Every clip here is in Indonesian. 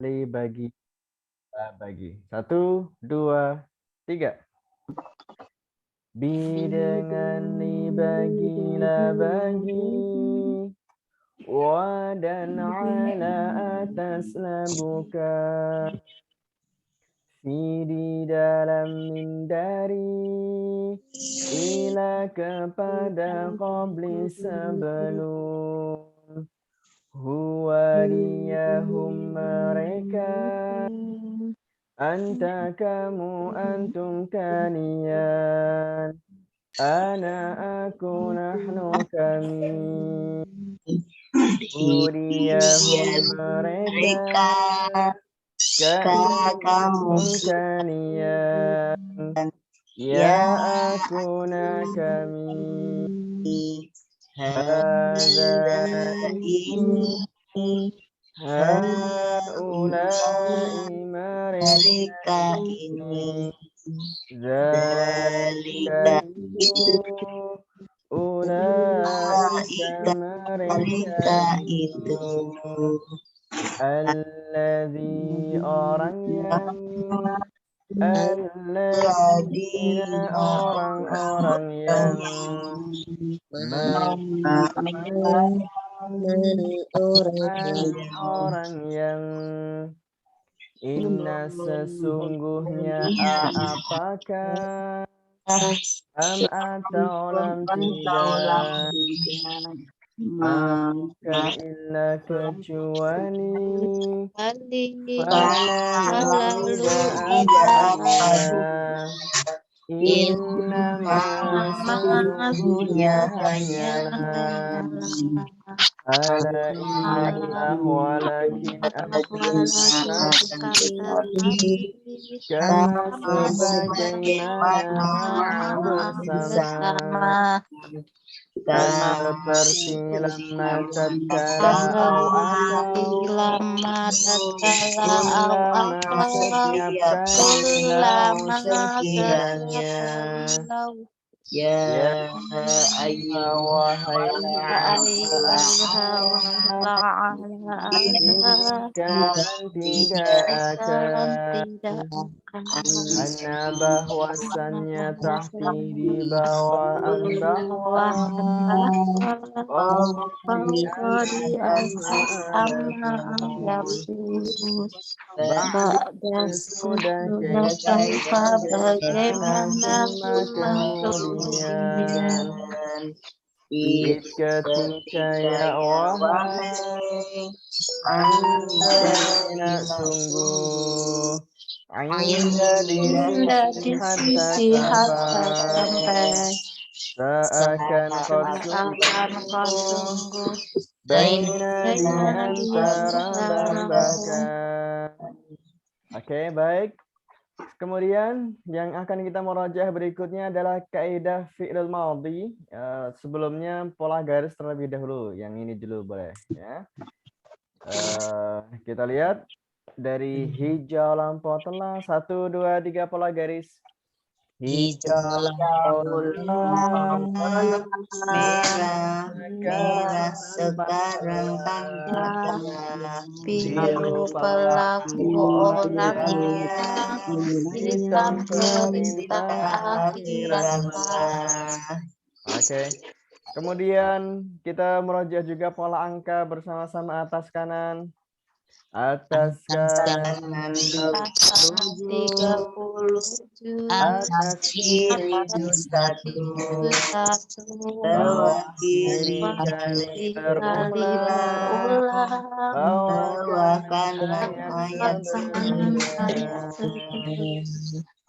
li bagi la bagi. 1, 2, 3. Bi dengan li bagi la bagi. Wa dan ala atas la buka. Fi di dalam min dari. Ila kepada qabli sebelum. Huwa liyahum mereka. Anta kamu antum kalian. Ana aku nahnu kami. Hudiyahum mereka. Kamu kalian. Ya aku kami. Hadza ini. Haulai mereka ini. Zalika itu. Ulaika mereka itu. Alladzi orang yang. Alladzina orang-orang yang. Orang yang. Inna sesungguhnya apakah am atau lam tidak bukan illa kecuali fala tidak apa innama sesungguhnya hanyalah ala innalah walakin akan kama sebagaimana bersama seperti lama tatkala setiap kali sekiranya ya wahai kalian tidak akan Anna bahwasannya tahti di bawah bahwa sudah bagaimana kemudian ketika ya wahai anda sungguh Ainda di sisi sampai seakan kau sungguh baina di antara bahkan. Oke, baik. Kemudian yang akan kita murajaah berikutnya adalah kaidah fi'il madhi. Sebelumnya pola garis terlebih dahulu. Yang ini dulu boleh ya. Kita lihat dari hijau lampu telah 1, 2, 3 pola garis. Hijau lampu telah merah sekarang tanda biru pelaku orangnya hitam perintah akhirat. Oke. Kemudian kita merujuk juga pola angka bersama-sama atas kanan. Atas kanan 37, atas kiri 21, bawah kiri kali berulang, bawah kanan ayat sebelumnya.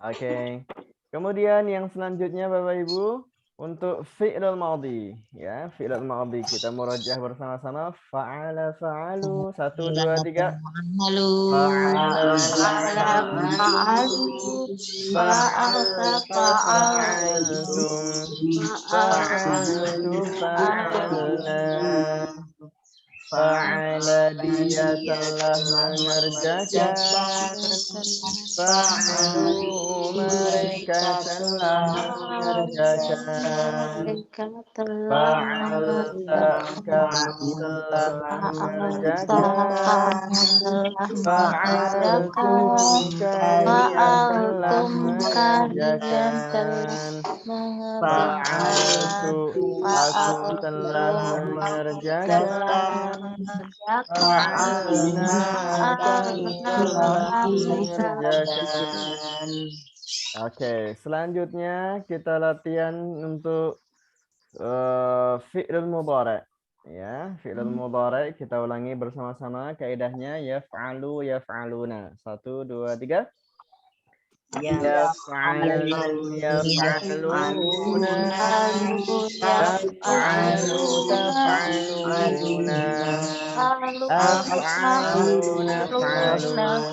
Oke. Kemudian yang selanjutnya Bapak Ibu. Untuk fi'lul madhi ya, fi'lul madhi kita murajaah bersama-sama. Fa'ala fa'alu 1, 2, 3. Fa'ala fa'alu fa'altum fa'altu fa'alna Fa'ala dia telah mengerjakan. Fa'alu mereka telah mengerjakan. Mereka telah Fa'alta kamu telah Fa'alta mengerjakan. kamu telah mengerjakan. Fa'altum kalian telah Fa'altum kalian telah mengerjakan. mengerjakan. Fa'altu aku telah Fa'altum aku telah mengerjakan. mengerjakan. Fa'alna kamu Fa'alna telah kami telah mengerjakan. Oke, selanjutnya kita latihan untuk fi'lul mudhari'. Ya, fi'lul mudhari' kita ulangi bersama-sama kaidahnya yaf'alu yaf'aluna. 1 2 3. Yaf'alu yaf'aluna. Taf'alu taf'aluna. Af'alu naf'alun.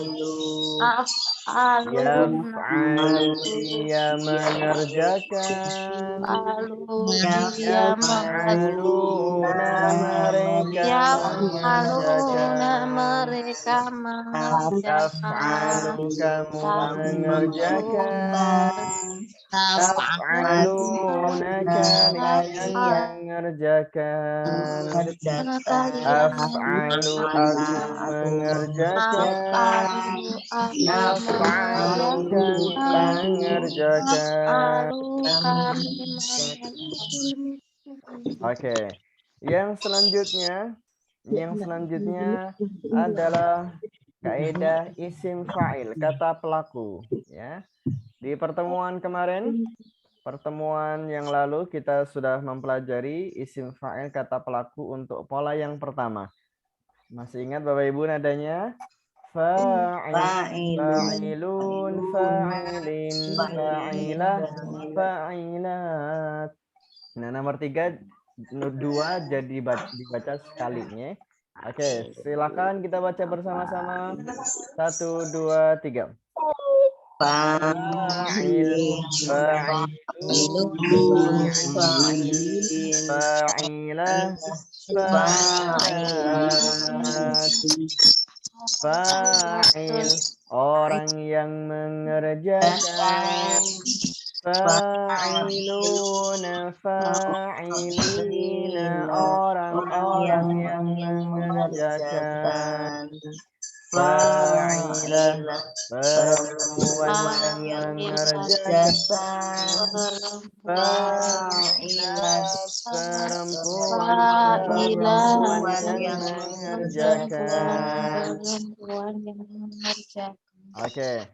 Yaf'alu dia mengerjakan. dia Yaf'aluna mereka Yaf'aluna mengerjakan. mereka mengerjakan. Taf'alu kamu mengerjakan. Taf'alun Taf'aluna kalian mengerjakan. kalian Af'alu aku mengerjakan. Af'alu aku Naf'alu kami mengerjakan. mengerjakan. Af'alu kami mengerjakan. Oke. Yang selanjutnya adalah kaidah isim fa'il, kata pelaku, ya. Di pertemuan yang lalu kita sudah mempelajari isim fa'il kata pelaku untuk pola yang pertama. Masih ingat Bapak Ibu nadanya? Fa'il, fa'ilun, fa'ilin, fa'ilah, fa'ilat. Nah, nomor 3, 2 jadi dibaca sekalinya. Oke, silakan kita baca bersama-sama. 1 2 3. Fa'il, fa'ilun, fa'ilin, fa'ilah, fa'ilat. Fa'il, orang yang mengerjakan. Fa'iluna, fa'ilina, orang-orang yang mengerjakan. Fa'ilah, perempuan yang mengerjakan. Fa'ilat, perempuan yang mengerjakan. Oke.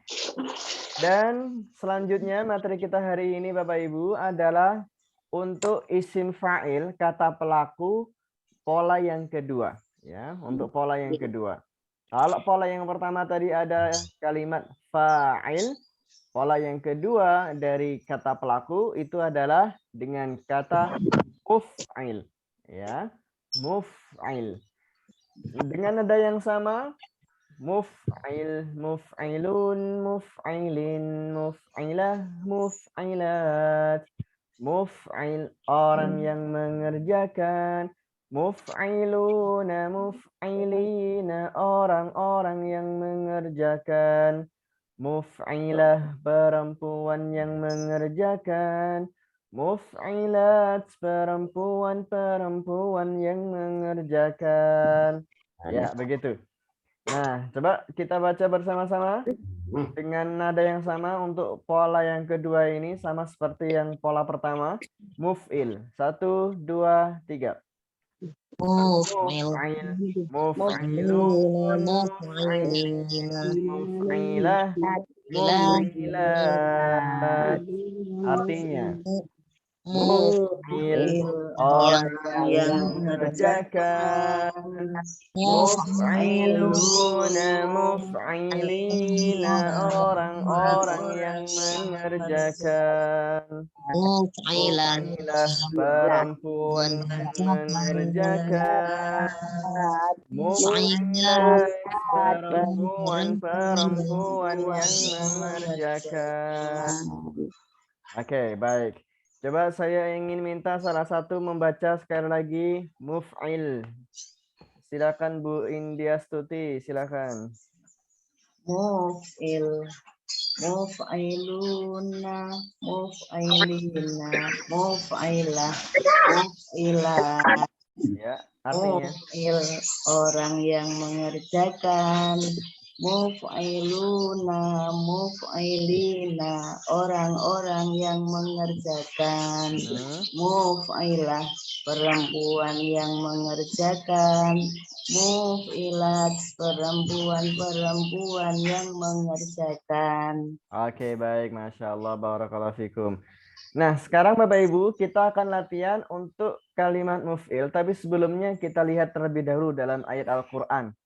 Dan selanjutnya materi kita hari ini Bapak Ibu adalah untuk isim fa'il kata pelaku pola yang kedua, ya, untuk pola yang kedua. Kalau pola yang pertama tadi ada kalimat fa'il, pola yang kedua dari kata pelaku itu adalah dengan kata muf'il, ya. Muf'il. Dengan nada yang sama, muf'il, muf'ilun, muf'ilin, muf'ilah, muf'ilat. Muf'il, orang yang mengerjakan. Muf'iluna, muf'ilina, orang-orang yang mengerjakan. Muf'ilah, perempuan yang mengerjakan. Muf'ilat, perempuan-perempuan yang mengerjakan. Ya, begitu. Nah, coba kita baca bersama-sama dengan nada yang sama untuk pola yang kedua ini sama seperti yang pola pertama. Muf'il. 1 2 3. Muf'il, muf'ilun, muf'ilin, muf'ilah, muf'ilat. Artinya, muf'il, orang yang mengerjakan. Muf'iluna, muf'ilina, orang-orang yang mengerjakan. Muf'ilah, perempuan yang mengerjakan. Muf'ilat, perempuan yang mengerjakan. Oke, baik. Coba saya ingin minta salah satu membaca sekali lagi muf'il. Silakan Bu India Stuti, silakan. Muf'il, muf'iluna, muf'ilina, muf'ilah, muf'ilah. Ya, artinya Muf'il, orang yang mengerjakan. Muf'iluna, muf'ilina, orang-orang yang mengerjakan. Muf'ilah, perempuan yang mengerjakan. Muf'ilat, perempuan-perempuan yang mengerjakan. Oke, baik. Masya Allah, barakallahu fikum. Nah, sekarang Bapak Ibu, kita akan latihan untuk kalimat muf'il. Tapi sebelumnya kita lihat terlebih dahulu dalam ayat Al-Quran.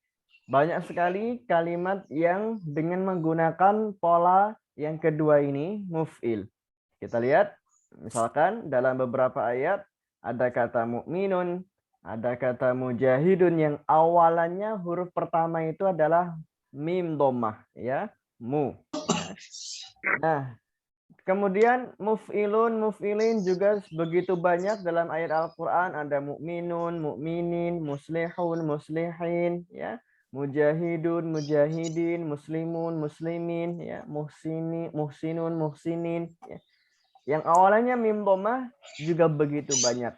Banyak sekali kalimat yang dengan menggunakan pola yang kedua ini, muf'il. Kita lihat, misalkan dalam beberapa ayat, ada kata mukminun, ada kata mujahidun yang awalannya huruf pertama itu adalah mim dhammah, ya, mu. Nah, kemudian muf'ilun, muf'ilin juga begitu banyak dalam ayat Al-Qur'an, ada mukminun, mukminin, muslihun, muslihin, ya. Mujahidun, mujahidin, muslimun, muslimin, ya, muhsini, muhsinun, muhsinin, ya. Yang awalnya mim dhammah juga begitu banyak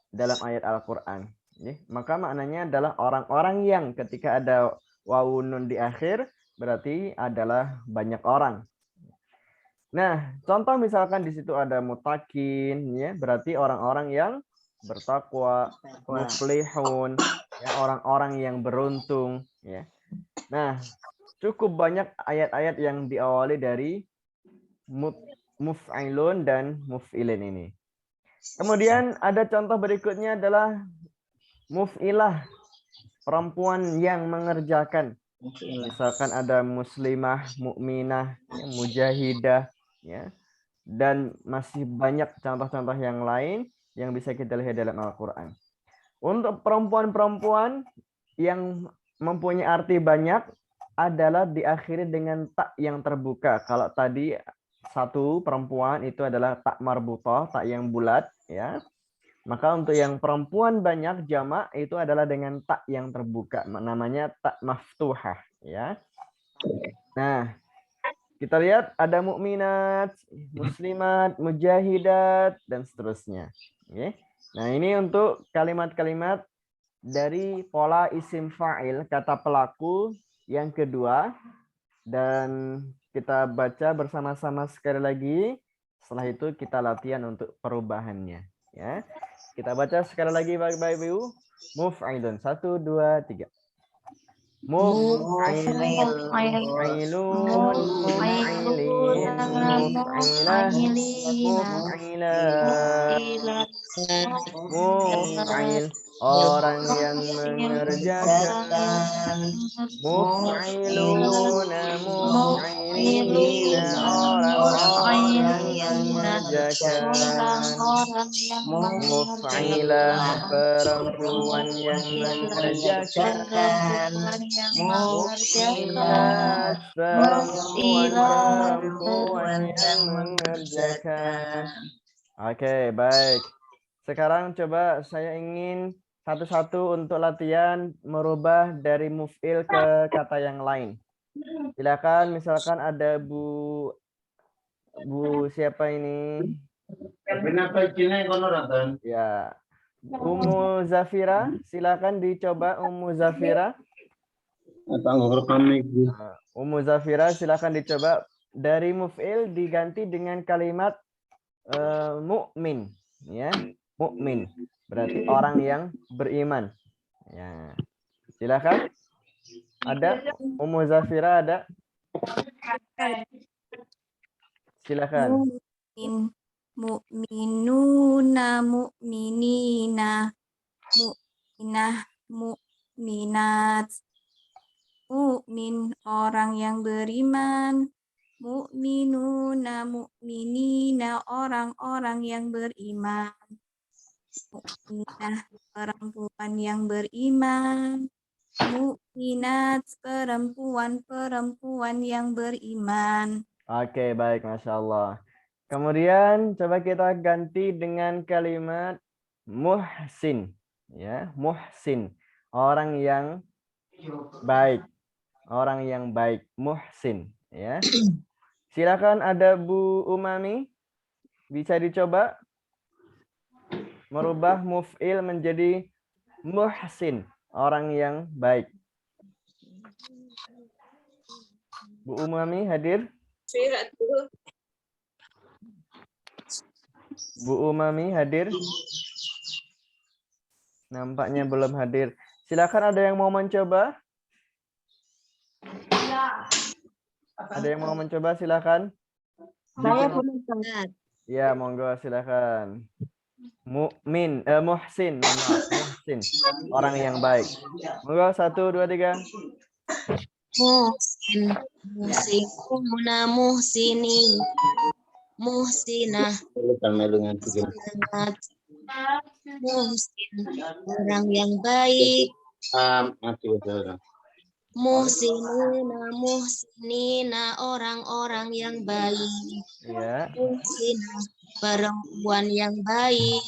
dalam ayat Al-Qur'an, ya. Maka maknanya adalah orang-orang yang ketika ada wawu nun di akhir berarti adalah banyak orang. Nah, contoh misalkan di situ ada mutakin, ya, berarti orang-orang yang bertakwa, muflihun, ya, orang-orang yang beruntung, ya. Nah, cukup banyak ayat-ayat yang diawali dari muf'ilun dan muf'ilin ini. Kemudian ada contoh berikutnya adalah muf'ilah, perempuan yang mengerjakan. Misalkan ada muslimah, mukminah, ya, mujahidah, ya, dan masih banyak contoh-contoh yang lain yang bisa kita lihat dalam Al-Quran. Untuk perempuan-perempuan yang mempunyai arti banyak adalah diakhiri dengan tak yang terbuka. Kalau tadi satu perempuan itu adalah tak marbutah, tak yang bulat, ya. Maka untuk yang perempuan banyak jamak itu adalah dengan tak yang terbuka, namanya tak maftuhah, ya. Nah, kita lihat ada mukminat, muslimat, mujahidat, dan seterusnya. Oke. Nah, ini untuk kalimat-kalimat dari pola isim fa'il, kata pelaku yang kedua. Dan kita baca bersama-sama sekali lagi. Setelah itu kita latihan untuk perubahannya. Ya. Kita baca sekali lagi Bapak Ibu. Muf'ilun. 1, 2, 3. Muf'ilun, muf'ilun, muf'ilin, muf'ilah, muf'ilat, muf'il, orang yang mengerjakan, muf'iluna, muf'ilina, orang-orang yang mengerjakan, muf'ilah, perempuan yang mengerjakan, muf'ilat, perempuan yang mengerjakan. Oke, baik. Sekarang coba saya ingin satu-satu untuk latihan merubah dari muf'il ke kata yang lain. Silakan, misalkan ada Bu siapa ini? Ya, Ummu Zafira, silakan dicoba Ummu Zafira. Ummu Zafira, silakan dicoba dari muf'il diganti dengan kalimat mukmin, ya, mukmin berarti orang yang beriman. Ya, silakan. Ada Ummu Zafira ada? Silakan. Mu'minuna, mu'minina, mu'minah, mu'minat. Mu'min, orang yang beriman. Mu'minuna, mu'minina, orang-orang yang beriman. Mu'minah, perempuan yang beriman. Mu'minat, perempuan-perempuan yang beriman. Oke, baik, Masya Allah. Kemudian coba kita ganti dengan kalimat muhsin, ya, muhsin, orang yang baik. Orang yang baik, muhsin, ya. Silakan ada Bu Umami, bisa dicoba merubah muf'il menjadi muhsin, orang yang baik. Bu Umami hadir? Bu Umami hadir? Nampaknya belum hadir. Silakan ada yang mau mencoba? Ada yang mau mencoba silakan. Saya Bikin- belum Ya, monggo silakan. Muhsin, mohon maaf, muhsin, orang yang baik. Monggo 1, 2, 3. Muhsin, muhsinuna, muhsini, muhsinah, muhsinat, muhsin, orang yang baik, muhsinuna, muhsinina, orang-orang yang baik, Ya. muhsinah, perempuan yang baik,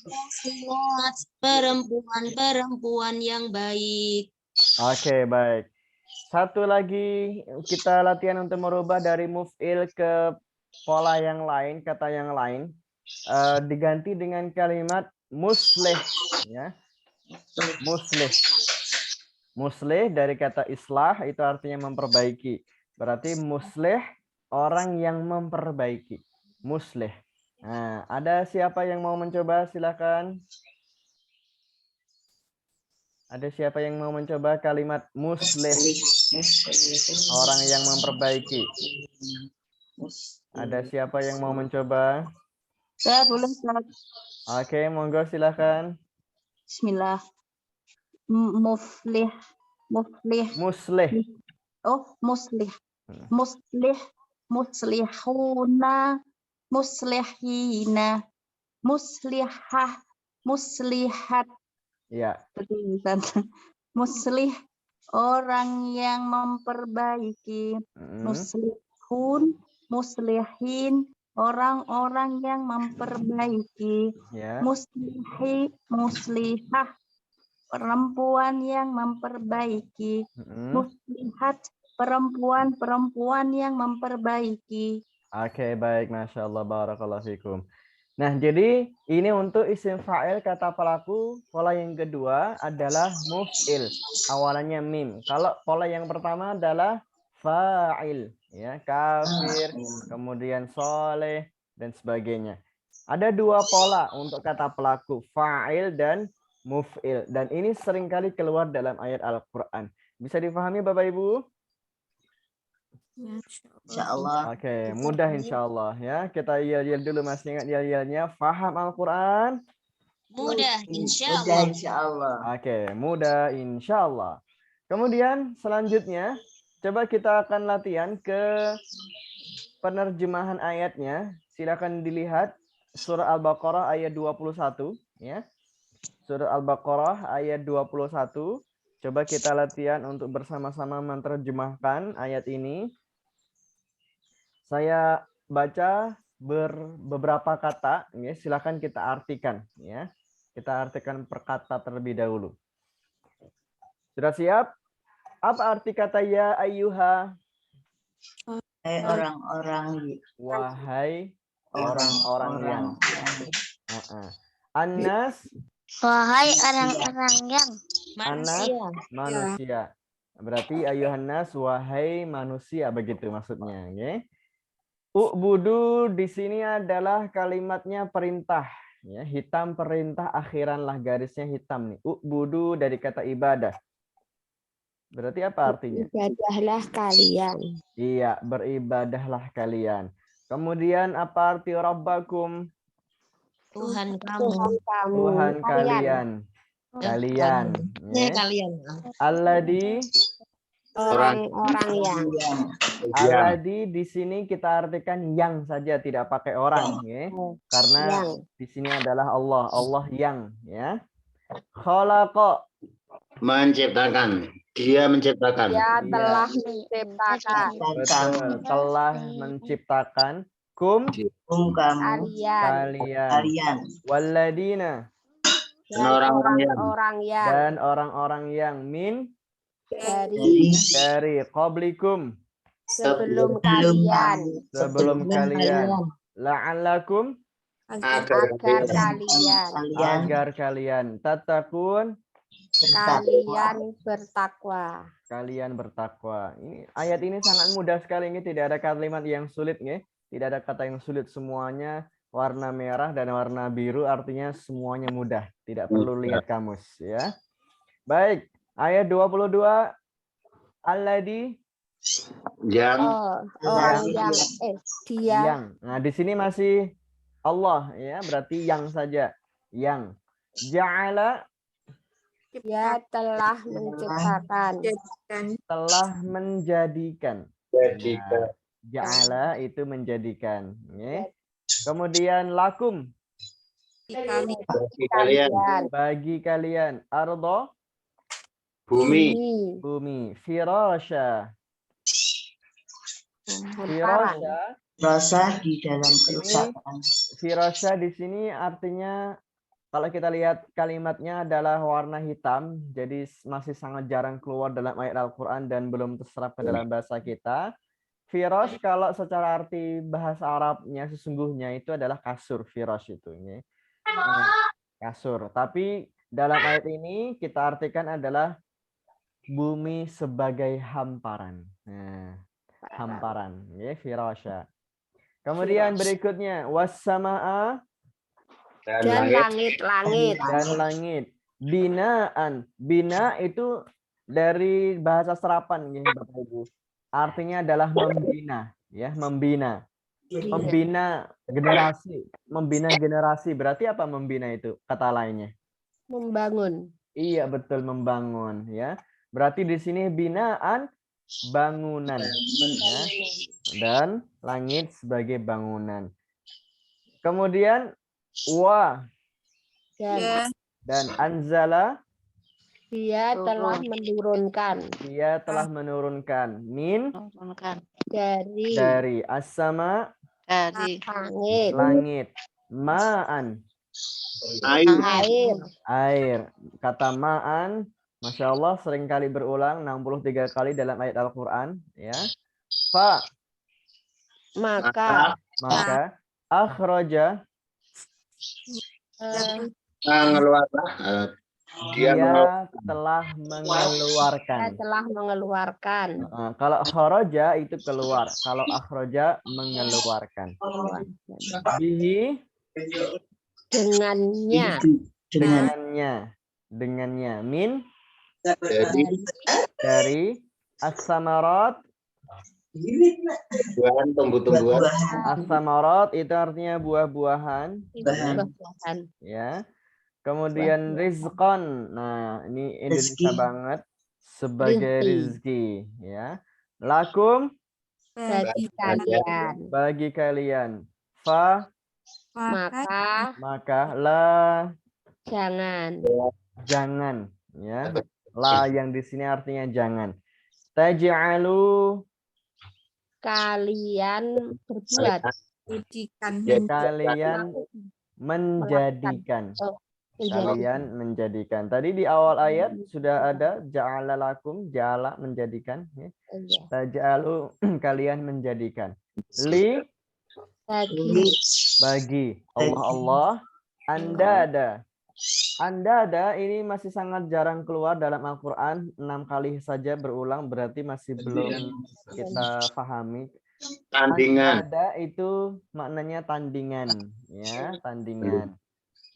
muhsinat, perempuan-perempuan yang baik. Oke, baik. Satu lagi kita latihan untuk merubah dari muf'il ke pola yang lain, kata yang lain. Diganti dengan kalimat muslih, ya. Muslih. Muslih dari kata islah itu artinya memperbaiki. Berarti muslih orang yang memperbaiki. Muslih. Nah, ada siapa yang mau mencoba? Silakan. Ada siapa yang mau mencoba kalimat muslih? Orang yang memperbaiki. Ada siapa yang mau mencoba? Saya belum Ustaz. Oke, monggo silakan. Bismillah. Muflih. Muslih. Oh, muslih. Muslih. Muslihuna. Muslihina. Muslihah. Muslihat. Ya. Betul, Ustaz. Muslih. Orang yang memperbaiki. Muslihun. Muslihin. Orang-orang yang memperbaiki. Ya. Muslihi. Muslihah. Perempuan yang memperbaiki. Muslihat. Perempuan-perempuan yang memperbaiki. Oke, baik. Masya Allah. Barakallahu fikum. Nah, jadi ini untuk isim fa'il kata pelaku. Pola yang kedua adalah muf'il. Awalannya mim. Kalau pola yang pertama adalah fa'il. Ya, kafir, kemudian soleh, dan sebagainya. Ada dua pola untuk kata pelaku. Fa'il dan muf'il. Dan ini seringkali keluar dalam ayat Al-Quran. Bisa difahami Bapak Ibu? Insyaallah. Oke, mudah insyaallah ya. Kita yel-yel dulu, masih ingat yel-yelnya? Faham Al-Quran? Mudah, insya Mudah, Allah. insyaallah. Oke, mudah insyaallah. Kemudian selanjutnya, coba kita akan latihan ke penerjemahan ayatnya. Silakan dilihat surah Al-Baqarah ayat 21 ya. Surah Al-Baqarah ayat 21. Coba kita latihan untuk bersama-sama menerjemahkan ayat ini. Saya baca beberapa kata, ya. Silakan kita artikan, ya. Kita artikan per kata terlebih dahulu. Sudah siap? Apa arti kata ya ayyuha? Orang-orang. Wahai orang-orang yang. Anas. Wahai orang-orang yang Anas, manusia. Berarti ayuhannas, wahai manusia, begitu maksudnya. Okay? U'budu di sini adalah kalimatnya perintah. Ya, hitam perintah, akhiranlah garisnya hitam nih. U'budu dari kata ibadah. Berarti apa artinya? Ibadahlah kalian. Iya, beribadahlah kalian. Kemudian apa arti rabbakum? Tuhan kamu. Tuhan kalian. Kalian. Ya. Kalian. Alladzi. Orang-orang yang. Alladzi di sini kita artikan yang saja, tidak pakai orang, ya. Karena di sini adalah Allah, Allah yang, ya. Khalaqa. Menciptakan. Dia menciptakan. Dia telah menciptakan. Betul, telah menciptakan kum Kamu. kalian. Kalian. Walladina. dan orang-orang yang min dari dari qablikum sebelum sebelum kalian la'allakum agar agar kalian tattaqun kalian bertakwa. Ini ayat ini sangat mudah sekali, ini tidak ada kalimat yang sulit, nih. Tidak ada kata yang sulit, semuanya warna merah dan warna biru, artinya semuanya mudah, tidak perlu lihat kamus, ya. Baik, ayat 22 alladzi yang yang. Nah, di sini masih Allah, ya, berarti yang saja. Yang ja'ala dia telah menciptakan telah menjadikan. Nah, ja'ala itu menjadikan, ya. Kemudian lakum bagi kalian ardo bumi firasya rasa di dalam kerusakan. firasya di sini artinya, kalau kita lihat kalimatnya adalah warna hitam, jadi masih sangat jarang keluar dalam ayat Al-Quran dan belum terserap ke dalam bahasa kita. Firosh kalau secara arti bahasa Arabnya sesungguhnya itu adalah kasur, firosh itu. Kasur. Tapi dalam ayat ini kita artikan adalah bumi sebagai hamparan. Nah, hamparan, ya, firasya. Kemudian berikutnya wassama'a dan langit. Binaan. Bina itu dari bahasa serapan, ya, Bapak Ibu. Artinya adalah membina, ya, membina. Membina generasi. Berarti apa membina itu? Kata lainnya. Membangun. Iya, betul, membangun, ya. Berarti di sini binaan bangunan, ya. Dan langit sebagai bangunan. Kemudian dan anzala dia telah menurunkan min dari as-sama langit ma'an air. Kata ma'an, Masya Allah, seringkali berulang 63 kali dalam ayat Al-Quran, ya. Maka akhraja dia telah mengeluarkan. Kalau kharaja itu keluar, kalau akhraja mengeluarkan. Bihi dengannya min dari as-samarat. Tumbuh-tumbuhan. As-samarat itu artinya buah-buahan. Ya. Kemudian rizqan. Nah, ini Indonesia banget, sebagai rizki, ya. Lakum bagi kalian. Maka la jangan, ya. La yang di sini artinya jangan. Taj'alu kalian berbuat. Kalian menjadikan. Kalian menjadikan. Tadi di awal ayat sudah ada ja'ala lakum, ja'ala menjadikan, ya. Taj'alu kalian menjadikan. Li bagi Allah andada ini masih sangat jarang keluar dalam Al-Quran, 6 kali saja berulang, berarti masih belum kita pahami. Andada itu maknanya tandingan, ya, tandingan.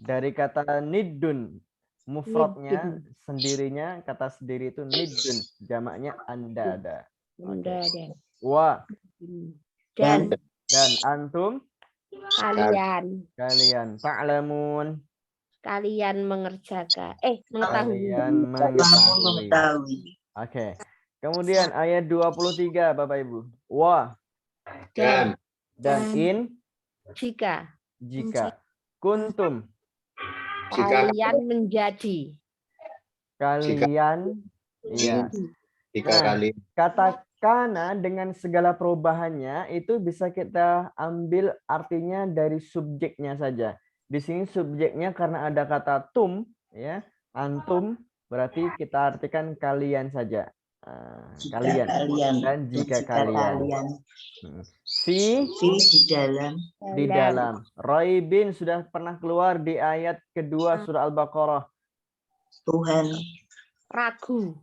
Dari kata nidun, mufradnya sendirinya, kata sendiri itu nidun, jamaknya andada. Wa dan antum kalian ta'lamun kalian mengerjakan mengetahui. Oke. Kemudian ayat 23 Bapak Ibu. Wa dan in jika kuntum kalian menjadi. Iya. Kata kana dengan segala perubahannya itu bisa kita ambil artinya dari subjeknya saja. Di sini subjeknya karena ada kata tum, ya. Antum berarti kita artikan kalian saja. Kalian dan jika kalian. Fi di dalam di dalam. Roibin sudah pernah keluar di ayat kedua surah Al-Baqarah. Tuhan Ragu.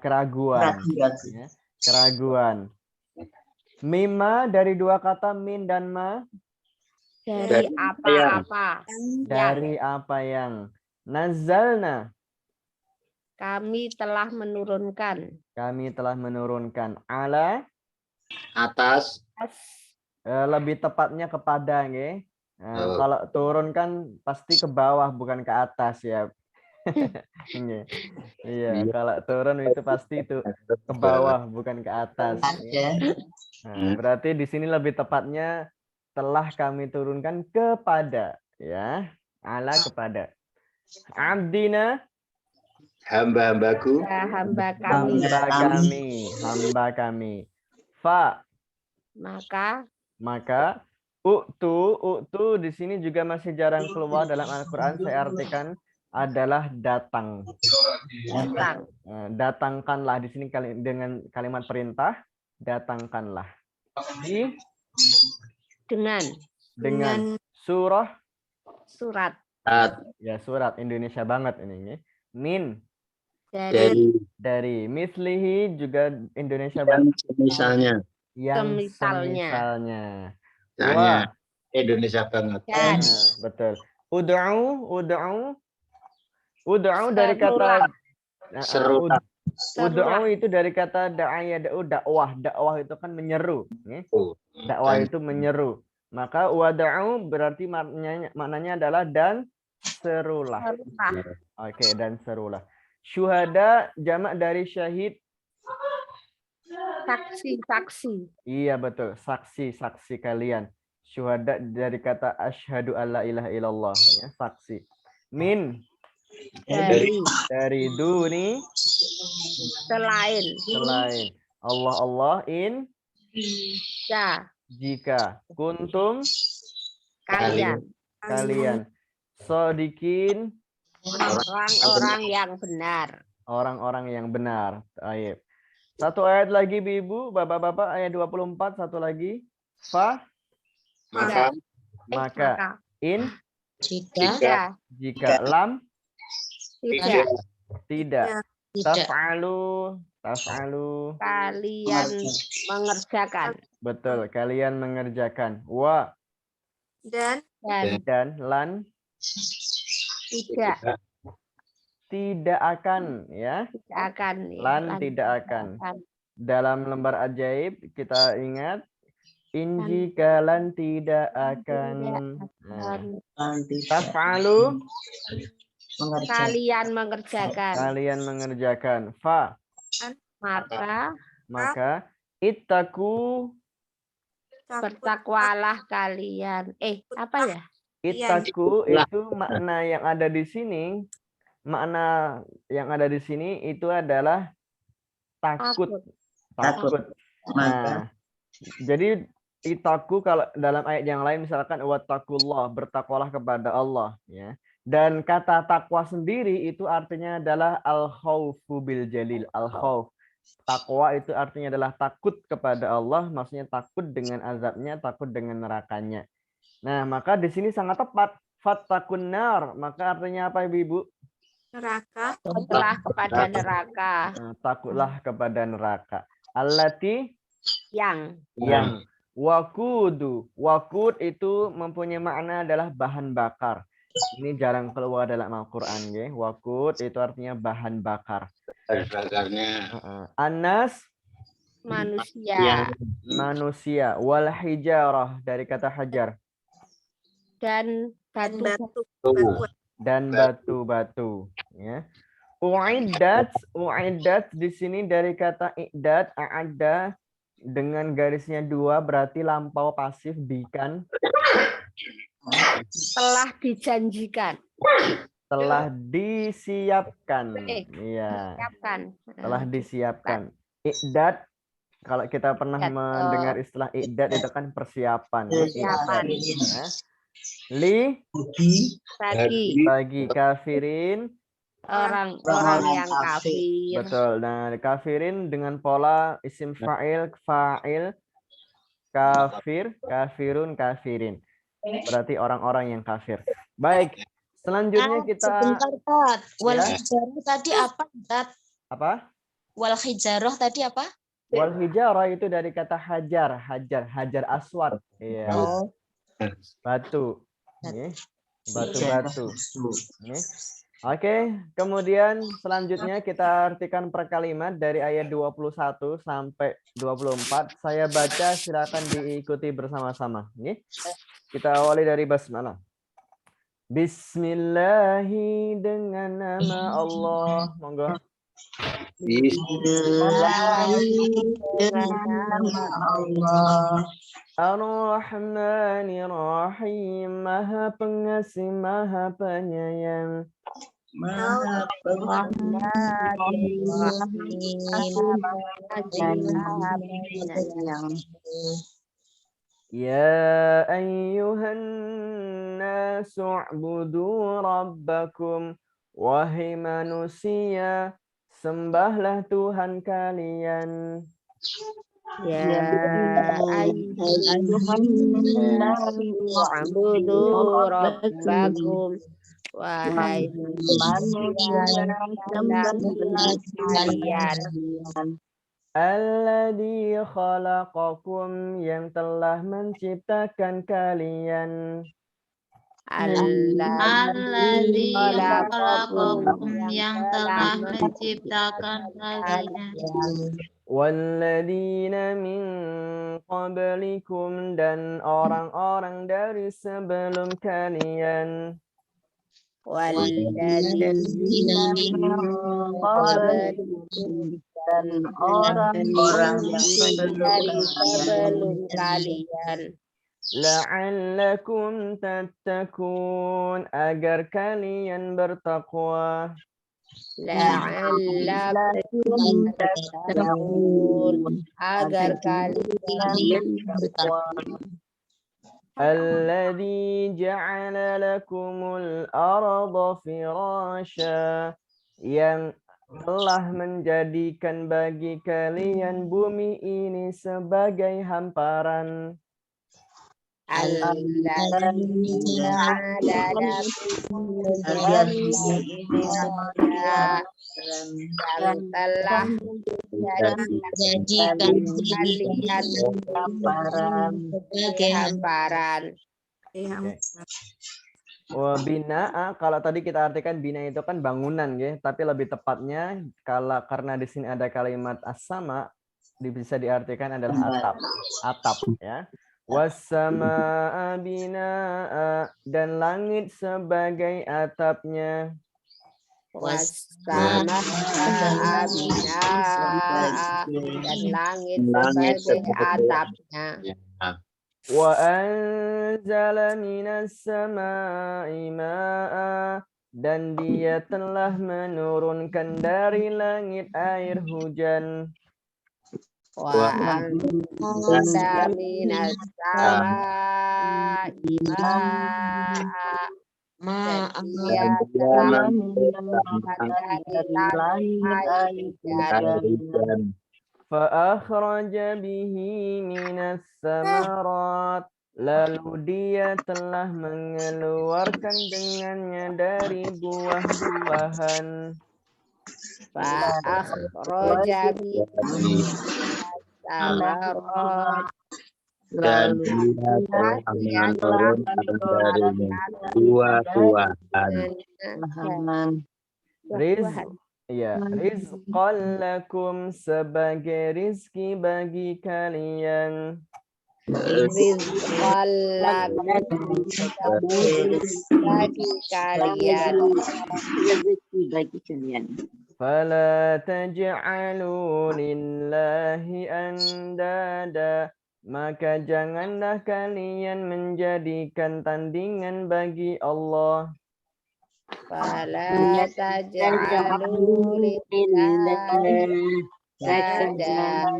Keraguan. ragu-ragu. Ya, keraguan. Mima dari dua kata min dan ma. Dari apa-apa. Dari apa yang. Nazzalna. Kami telah menurunkan. Kami telah menurunkan. Ala. Atas. Lebih tepatnya kepada. Nge. Oh. Kalau turun kan pasti ke bawah bukan ke atas ya. Iya, kalau turun itu pasti itu ke bawah bukan ke atas. Nah, berarti di sini lebih tepatnya telah kami turunkan kepada, ya, ala kepada. Abdina, Hamba-hambaku. Hamba kami. hamba kami. Fa, maka uktu di sini juga masih jarang keluar dalam Al-Qur'an. Saya artikan adalah datang. Datangkanlah di sini dengan kalimat perintah, datangkanlah. Dengan surat. Ya, surat Indonesia banget ini. Min. Dari mislihi juga Indonesia banget. Misalnya. Yang semisalnya. Wah, Indonesia banget. Betul. Ud'u dari kata ud'u itu dari kata da'aya dakwah. Dakwah itu kan menyeru. Dakwah itu menyeru. Maka wad'u berarti maknanya adalah dan serulah. Oke, dan serulah. Syuhada jamak dari syahid. Saksi. Iya betul, saksi kalian. Syuhada dari kata asyhadu alla ilaha illallah, ya, saksi. Min dari duni selain Allah jika kuntum kalian sodikin orang-orang yang benar. Ayo. Satu ayat lagi Ibu, Bapak-bapak, ayat 24, satu lagi. Fa maka in jika lam tidak taf'alu kalian mengerjakan. Betul, kalian mengerjakan. Wa dan lan tidak akan, ya. Lan tidak akan. Dalam lembar ajaib kita ingat jika lan tidak akan. Taf'alu kalian mengerjakan. Fa maka ittaku bertakwalah kalian. Apa ya? Ittaku itu makna yang ada di sini. Makna yang ada di sini itu adalah takut. Nah, jadi itaku kalau dalam ayat yang lain misalkan wattaqullah, bertakwalah kepada Allah, ya. Dan kata takwa sendiri itu artinya adalah al-khaufu bil jalil. Al-khauf. Takwa itu artinya adalah takut kepada Allah, maksudnya takut dengan azabnya, takut dengan nerakanya. Nah, maka di sini sangat tepat. Fattaqun nar, maka artinya apa Ibu? Neraka. Takutlah kepada neraka. Takutlah kepada neraka. Allati yang Wakud itu mempunyai makna adalah bahan bakar. Ini jarang keluar dalam Al-Qur'an, ya. Wakud itu artinya bahan bakar. Anas manusia. Wal hijarah dari kata hajar. Dan batu-batu, ya. U'iddat di sini dari kata i'dad, a'adda dengan garisnya 2 berarti lampau pasif kan. Telah dijanjikan. Telah disiapkan. Iya. Telah disiapkan. I'dad kalau kita pernah mendengar istilah i'dad itu kan persiapan. Ya. bagi kafirin. Orang-orang yang kafir. Betul. Nah, kafirin dengan pola isim fa'il, kafir, kafirun, kafirin. Berarti orang-orang yang kafir. Baik. Selanjutnya kita sebentar, Tat. Wal Ya. hijarah tadi apa, Tat? apa? Wal hijarah tadi apa? Wal hijarah itu dari kata hajar aswad. Iya. Batu. Nih. Batu-batu. Nih. Oke, kemudian selanjutnya kita artikan per kalimat dari ayat 21 sampai 24. Saya baca, silakan diikuti bersama-sama. Nih. Kita awali dari basmalah. Bismillahi dengan nama Allah. Monggo. Ar-Rahmanir-Rahim. Maha Pengasih, Maha Penyayang. Ya ayyuhan nasu u'budu rabbakum. Wahai manusia, sembahlah Tuhan kalian. Ya ayyuhan nasu u'budu rabbakum. Wahai manusia, sembahlah kalian. Alladzi khalaqakum, yang telah menciptakan kalian. Alladzi khalaqakum, yang telah menciptakan kalian. Walladzina min qablikum, dan orang-orang dari sebelum kalian. Walladzina min qablikum, dan orang-orang dari sebelum kalian. La'allakum tattaqun, agar kalian bertakwa. La'allakum tattaqun, agar kalian bertakwa. Alladzi ja'ala lakumul arda firasya, yang telah menjadikan bagi kalian bumi ini sebagai hamparan. Alladzi ja'ala lakumul arda firasya, yang telah menjadikan kalian sebagai hamparan. Bina, kalau tadi kita artikan bina itu kan bangunan ya, tapi lebih tepatnya karena di sini ada kalimat as-sama, bisa diartikan adalah atap ya. Was-samaa binaa, dan langit sebagai atapnya. Was-samaa binaa, dan langit sebagai atapnya. Wa anzala minas samaa'i ma'a, dan dia telah menurunkan dari langit air hujan. Wa anzala minas samaa'i ma'a, dan dia telah menurunkan dari langit air hujan. Fa'akhraja bihi minas samarat, lalu dia telah mengeluarkan dengannya dari buah-buahan. Fa'akhraja bihi minas samarat, Dan dia telah mengeluarkan darinya buah-buahan. Rizqan lakum, sebagai rizki bagi kalian. Rizqan lakum, bagi kalian. Fala taj'alu lillahi andada, maka janganlah kalian menjadikan tandingan bagi Allah. Fala taj'alu lillahi sajada,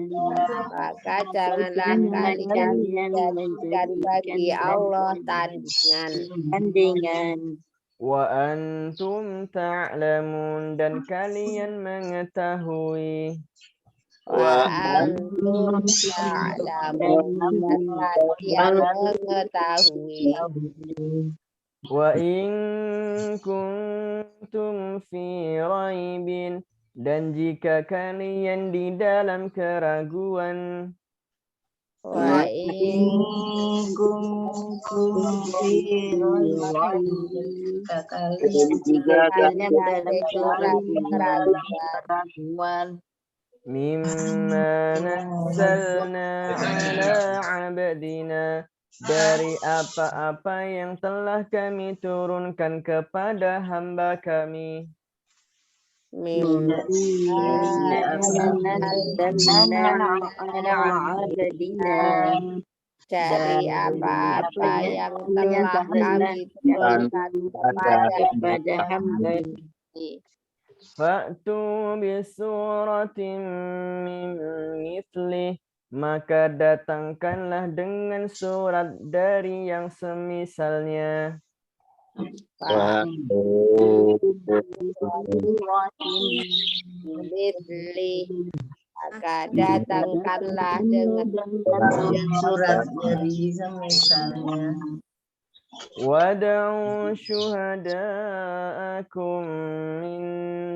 maka janganlah kalian menjadikan bagi Allah tandingan. Wa antum ta'lamun, dan kalian mengetahui. Wa antum ta'lamun, dan kalian mengetahui. Wa in kuntum fi raibin, dan jika kalian di dalam keraguan. Wa in kuntum fi raibin, kalian dalam keraguan. Mimma nazzalna ala abdina, dari apa-apa yang telah kami turunkan kepada hamba kami. Dari apa-apa yang telah kami turunkan kepada hamba. Fa'tu bisuratin min mithlih, maka datangkanlah dengan surat dari yang semisalnya. Maka datangkanlah dengan surat dari semisalnya. Wad'u syuhada'akum min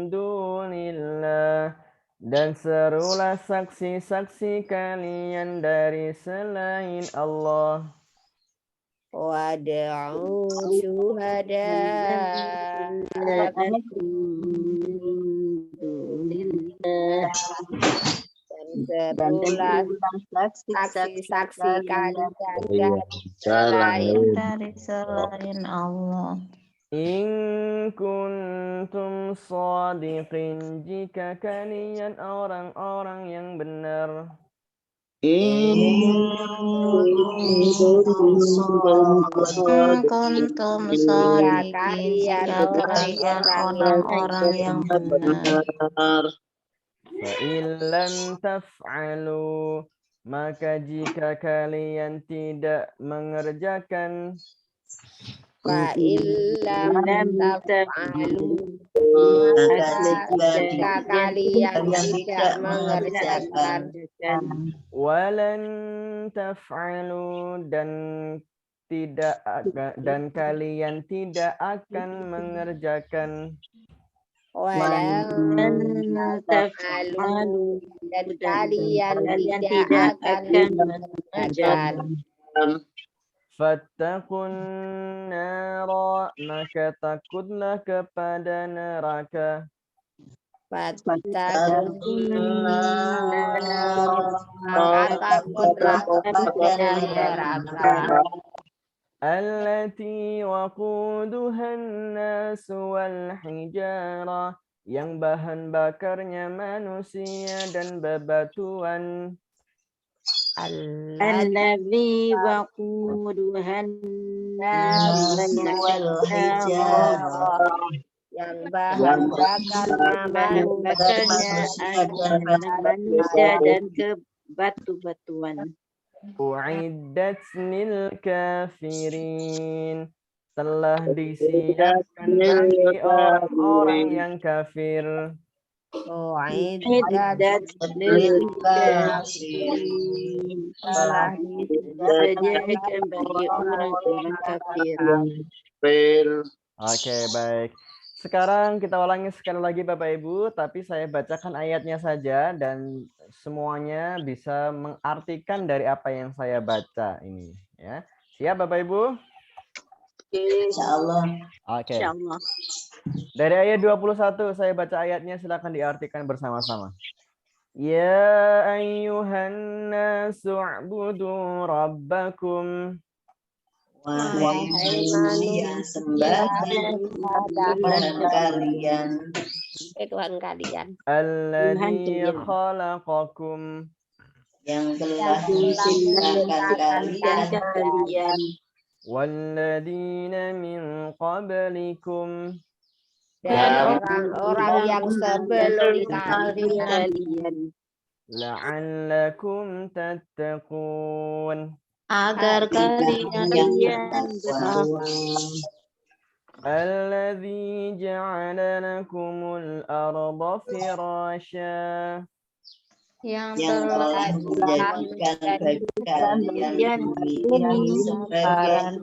dunillah, dan serulah saksi-saksi kalian dari selain Allah. Wad'u syuhada'akum min dunillah, dan serulah saksi-saksi kalian Dari selain Allah. In kuntum shadiqin, jika kalian orang-orang yang benar. Kuntum shadiqin, jika kalian orang-orang yang benar. Fa'illam taf'alu, maka jika kalian tidak mengerjakan. Fa'illam taf'alu, maka jika kalian tidak mengerjakan. Walan taf'alu, dan kalian tidak akan mengerjakan. Walan taf'alu, dan kalian tidak akan mengerjakan. Fattaqun nara, maka takutlah kepada neraka. Fattaqun nara, maka takutlah kepada neraka. Allati waquduhan nas wal hijara, yang bahan bakarnya manusia dan bebatuan. Allazi waquduhan nas wal hijara, yang bahan bakarnya manusia dan batu-batuan. U'iddat lil kafirin, telah disiapkan bagi orang-orang yang kafir. U'iddat lil kafirin, telah disediakan bagi orang-orang kafir. Oke, baik. Sekarang kita ulangi sekali lagi Bapak Ibu, tapi saya bacakan ayatnya saja dan semuanya bisa mengartikan dari apa yang saya baca ini, ya. Siap Bapak Ibu? Insyaallah. Oke. Dari ayat 21 saya baca ayatnya, silakan diartikan bersama-sama. Ya ayyuhan nasu u'budu rabbakum. Wahai manusia, sembahlah Tuhan kalian. Alladzi khalaqakum, yang telah menciptakan kalian. Walladzina min qablikum, dan orang-orang yang sebelum kalian. la'allakum tattaqun. Agar kalian bertakwa. Alladzi ja'ala lakumul arda firasya. Yang yang telah menjadikan bagi kalian bumi ini sebagai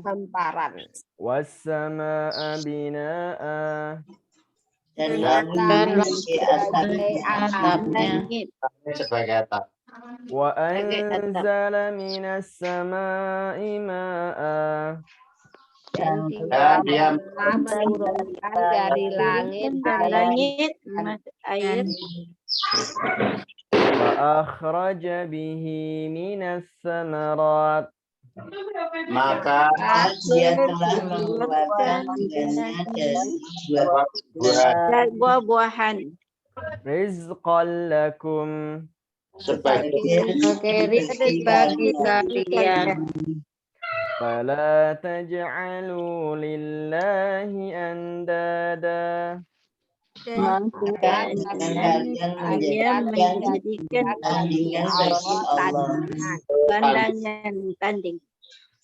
Hamparan. Was-samaa'a binaa'a. dan langit sebagai atapnya. Sebagai atap. Wa anzala minas samaa'i maa'a. Dan dia telah menurunkan dari langit air Fa akhraja bihi minas samarat. maka Dia telah mengeluarkan dengannya dari buah-buahan Rizqan lakum. sebagai rezeki bagi kalian. Fala taj'alu lillahi andada. maka jangan kalian menjadikan tandingan bagi Allah Pandangan tanding.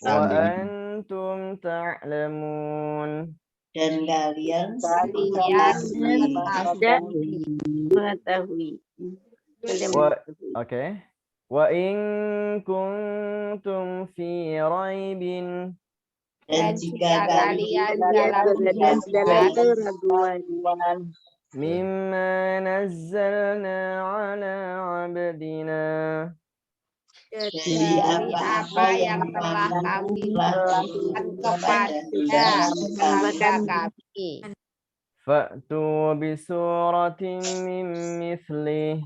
Wa antum ta'lamun. dan kalian Tidak mengetahui. Oke. Wa in kuntum fi raibin. dan jika kalian dalam keraguan Mimma nazzalna ala abdina. dari apa yang telah kami lakukan kepada kami. Fa'tu bisuratin min mithlih.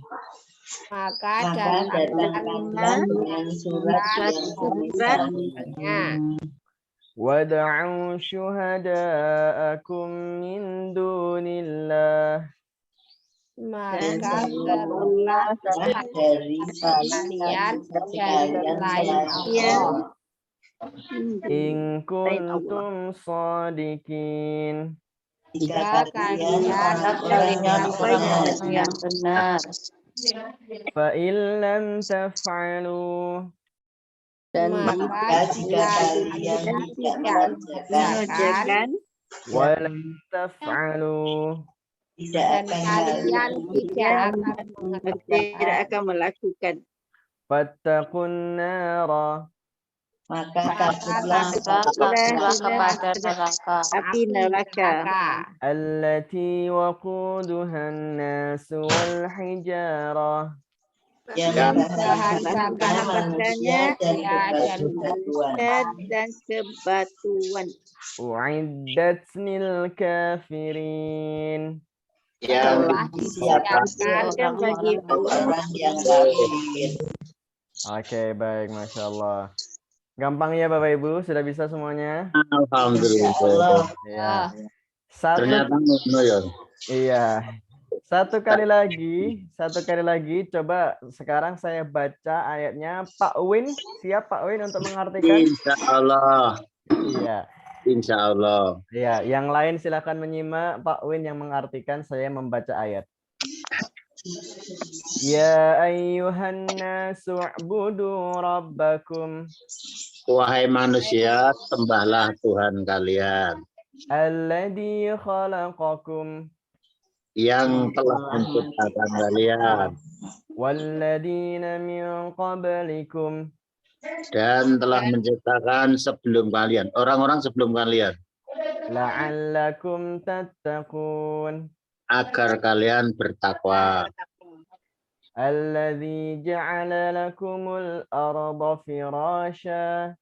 Maka datangkanlah dengan surat yang datangnya Wad'u syuhada'akum min dunillah. maka serulah dari kalian dari selain Allah. In kuntum shadiqin. jika kalian orang-orang yang benar. Fa in lam taf'alu. Dan Maka jika kalian tidak mengerjakan Wa lam taf'alu. tidak dan akan kalian tidak akan melakukan. Fattaqun nara. maka takutlah kepada neraka. Api neraka Allati waquduhan nasu wal hijarah. yang bahan bakarnya dan kebatuan. U'iddat lil kafirin. yang disiapkan bagi orang yang kafir. Oke, baik, Masya Allah. Gampang ya Bapak Ibu, sudah bisa semuanya? Alhamdulillah. Ya. Satu, Ternyata ngono ya. iya. Satu kali lagi, coba sekarang saya baca ayatnya. Pak Win, siap Pak Win untuk mengartikan? Insya Allah. Iya. Insya Allah. Iya, yang lain silakan menyimak Pak Win yang mengartikan, saya membaca ayat. Ya ayyuhan nasu u'budu rabbakum Wahai manusia, sembahlah Tuhan kalian alladzi khalaqakum yang telah menciptakan kalian walladzina min qablikum dan telah menciptakan sebelum kalian, orang-orang sebelum kalian, la'allakum tattaqun agar kalian bertakwa. alladzi ja'ala lakumul arda firasya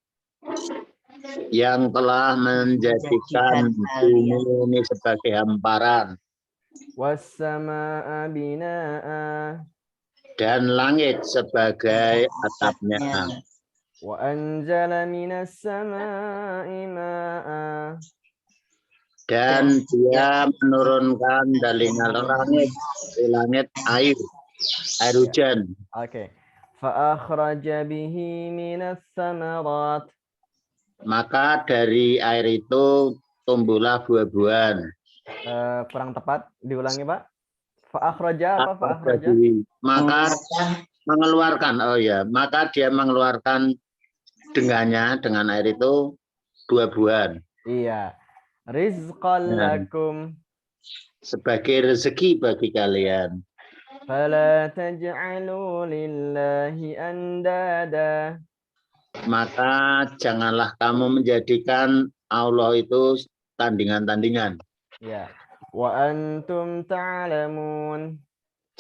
Yang telah menjadikan bumi ini sebagai hamparan was-samaa'a binaa'a dan langit sebagai atapnya. wa anzala minas samaa'i maa'a. Dan dia menurunkan dari langit air hujan. Oke. Fa akhraja bihi minas samarat. Maka dari air itu tumbuhlah buah-buahan. Kurang tepat, diulangi Pak. Fa'akhraja apa fa'akhraja? Maka mengeluarkan, oh ya, maka dia mengeluarkan dengannya, dengan air itu buah-buahan. Iya. Rizqan Nah. lakum. Sebagai rezeki bagi kalian. Fala taj'alu lillahi andada. Maka janganlah kamu menjadikan Allah itu tandingan-tandingan. Ya. Wa antum ta'lamun.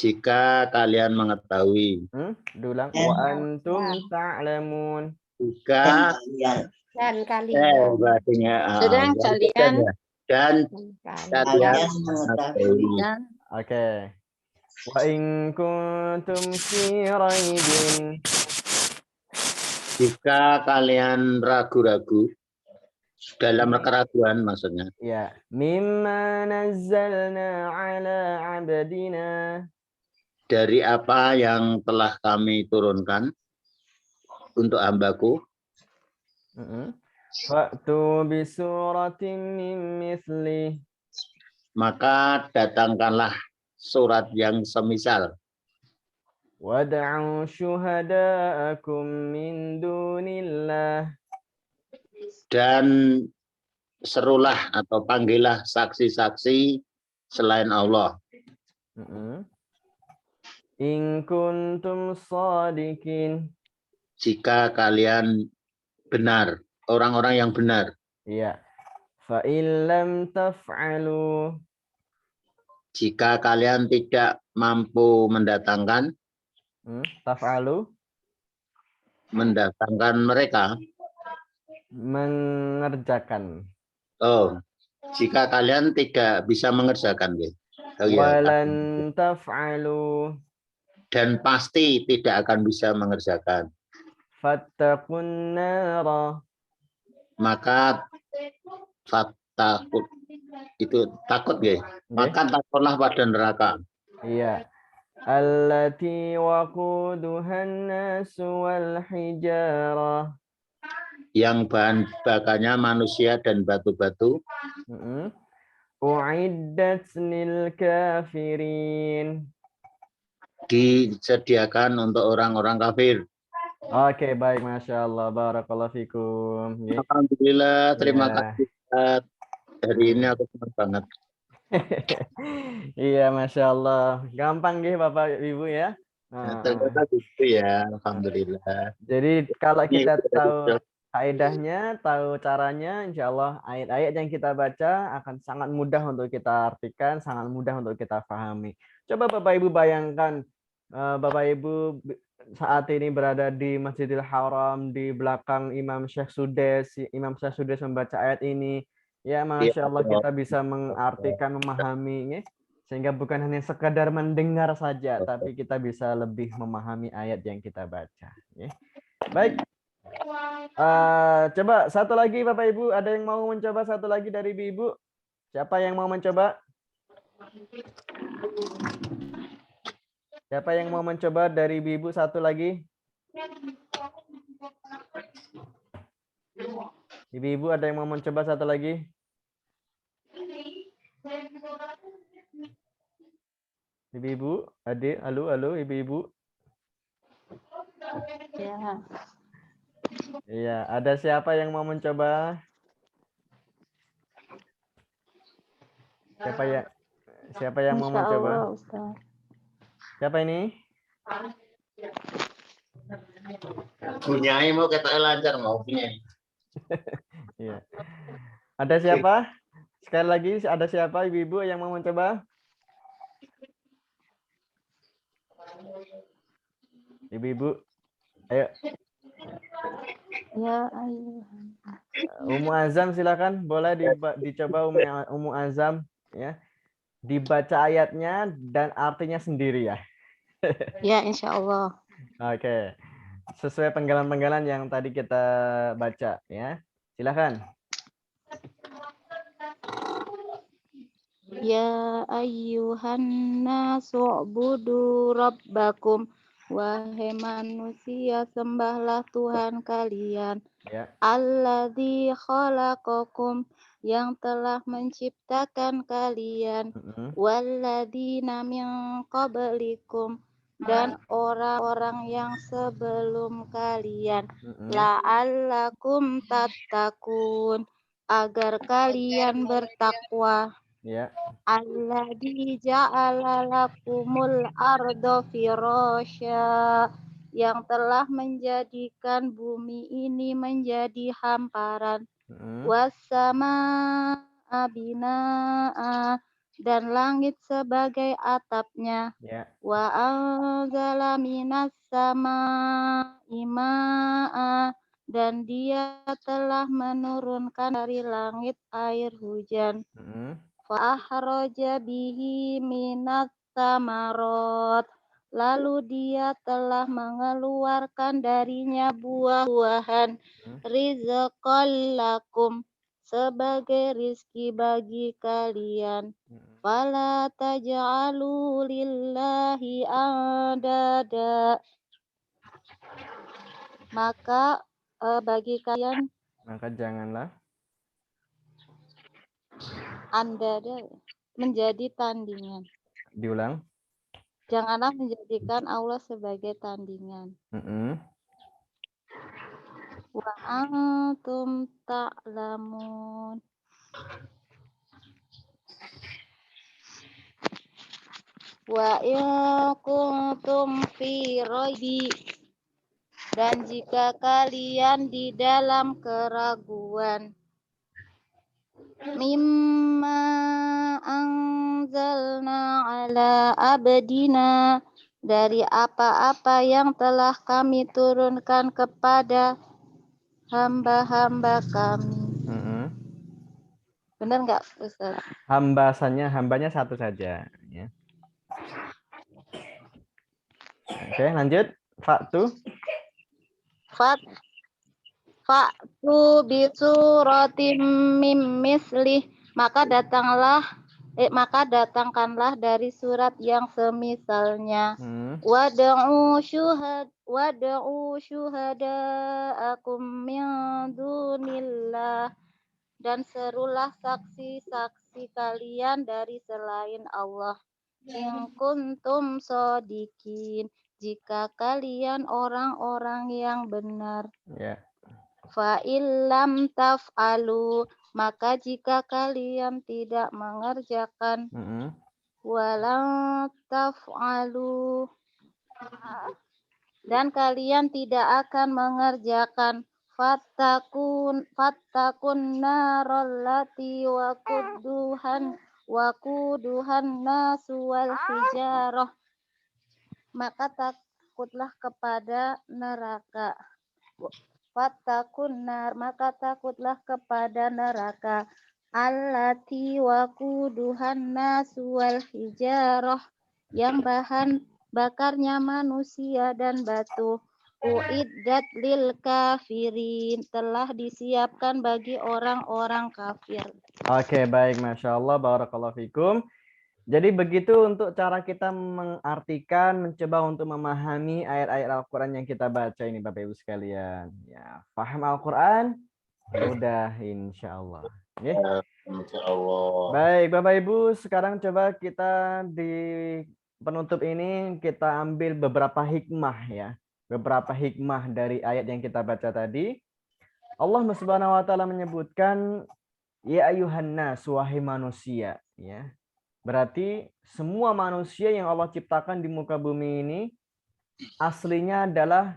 Jika kalian mengetahui. Dulang. Wa antum ta'lamun. Jika Dan kalian. Sedang kalian dan kalian mengetahui. Oke. Wa in kuntum fi raibin. Jika kalian ragu-ragu, dalam keraguan maksudnya. Ya, mimma nazzalna ala abdina. Dari apa yang telah kami turunkan untuk hambaku. Fa'tu bisuratin min mithli. Maka datangkanlah surat yang semisal. Wad'u syuhada'akum min dunillah. Dan serulah atau panggillah saksi-saksi selain Allah. In kuntum shadiqin. Jika kalian benar, orang-orang yang benar. Iya. Fa in lam taf'alu. Jika kalian tidak mampu mendatangkan, taf'alu, mendatangkan mereka, mengerjakan. Oh, jika kalian tidak bisa mengerjakan, walan taf'alu, dan pasti tidak akan bisa mengerjakan, fattaqun nara, maka takut itu takut, maka takutlah pada neraka. Iya. Allati waquduhan nasu wal hijarah. Yang bahan bakarnya manusia dan batu-batu. Uiddat lil kafirin. Disediakan untuk orang-orang kafir. Oke, baik, Masya Allah, barakallahu fikum. Alhamdulillah, terima kasih. Hari ini aku senang banget. Iya, Masya Allah. Gampang Bapak Ibu ya. Ternyata gitu ya, alhamdulillah. Jadi kalau kita tahu kaidahnya, tahu caranya, insya Allah ayat-ayat yang kita baca akan sangat mudah untuk kita artikan, sangat mudah untuk kita pahami. Coba Bapak Ibu bayangkan, Bapak Ibu saat ini berada di Masjidil Haram, di belakang Imam Syekh Sudes. Imam Syekh Sudes membaca ayat ini. Ya, Masya Allah, kita bisa mengartikan, memahaminya. Sehingga bukan hanya sekadar mendengar saja, tapi kita bisa lebih memahami ayat yang kita baca. Baik. Coba satu lagi Bapak Ibu, ada yang mau mencoba satu lagi dari Ibu? Siapa yang mau mencoba? Siapa yang mau mencoba dari Ibu satu lagi? Ibu ada yang mau mencoba satu lagi? Ibu, adik, halo, ibu-ibu. Ya. Iya, ada siapa yang mau mencoba? Siapa yang mau mencoba? Ustaz. Siapa ini? Bunyai mau kata lancar mau punya. Iya. Ada siapa? Sekali lagi, ada siapa ibu-ibu yang mau mencoba? Ibu-ibu, ayo. Ya, ayo. Ummu Azam silakan, boleh dicoba Ummu Azam ya. Dibaca ayatnya dan artinya sendiri ya. Ya, insya Allah. Oke. Sesuai penggalan-penggalan yang tadi kita baca ya. Silakan. Ya ayyuhan nasu ubudu rabbakum. Wahai manusia, sembahlah Tuhan kalian. Ya. Alladzi khalaqakum, yang telah menciptakan kalian, walladzina min qablikum, dan orang-orang yang sebelum kalian, la'allakum tattaqun, agar kalian bertakwa. Ya. Alladzi ja'ala lakumul arda firasya, yang telah menjadikan bumi ini menjadi hamparan. Wassama'a binaa'a, dan langit sebagai atapnya. Ya. Wa anzala minas samaa'i maa'a, dan dia telah menurunkan dari langit air hujan. Fa akhraja bihi minat samarot, lalu dia telah mengeluarkan darinya buah-buahan, rizqan lakum, sebagai rizki bagi kalian. Fala taj'alu lillahi andada, maka bagi kalian janganlah andada menjadi tandingan. Diulang. Janganlah menjadikan Allah sebagai tandingan. Wa antum ta'lamun. Wa in kuntum fi raibi, dan jika kalian di dalam keraguan, mimma anzalna ala abdina, dari apa-apa yang telah kami turunkan kepada hamba-hamba kami. Benar nggak, Ustaz? Hambanya satu saja. Ya. Oke, lanjut. Fa'tu bisuratim mim mislih, maka datangkanlah dari surat yang semisalnya. Wad'u syuhada'akum min dunillah, dan serulah saksi-saksi kalian dari selain Allah. In kuntum shodiqin, jika kalian orang-orang yang benar. Fa illam taf'alu, maka jika kalian tidak mengerjakan, walam taf'alu, dan kalian tidak akan mengerjakan, fattakun narallati waquduhan nasu wal hijarah, maka takutlah kepada neraka. Fattakun nar, maka takutlah kepada neraka. Allati waquduhan nasu wal hijarah, yang bahan bakarnya manusia dan batu. Uiddat lil kafirin, telah disiapkan bagi orang-orang kafir. Oke, baik, Masya Allah, barakallahu fikum. Jadi begitu untuk cara kita mengartikan, mencoba untuk memahami ayat-ayat Al-Quran yang kita baca ini, Bapak Ibu sekalian. Ya, paham Al-Quran? Mudah, insya Allah. Insya Allah. Baik, Bapak Ibu, sekarang coba kita di penutup ini kita ambil beberapa hikmah ya. Beberapa hikmah dari ayat yang kita baca tadi. Allah Subhanahu wa taala menyebutkan, ya ayuhan nas, wahai manusia, ya. Berarti semua manusia yang Allah ciptakan di muka bumi ini aslinya adalah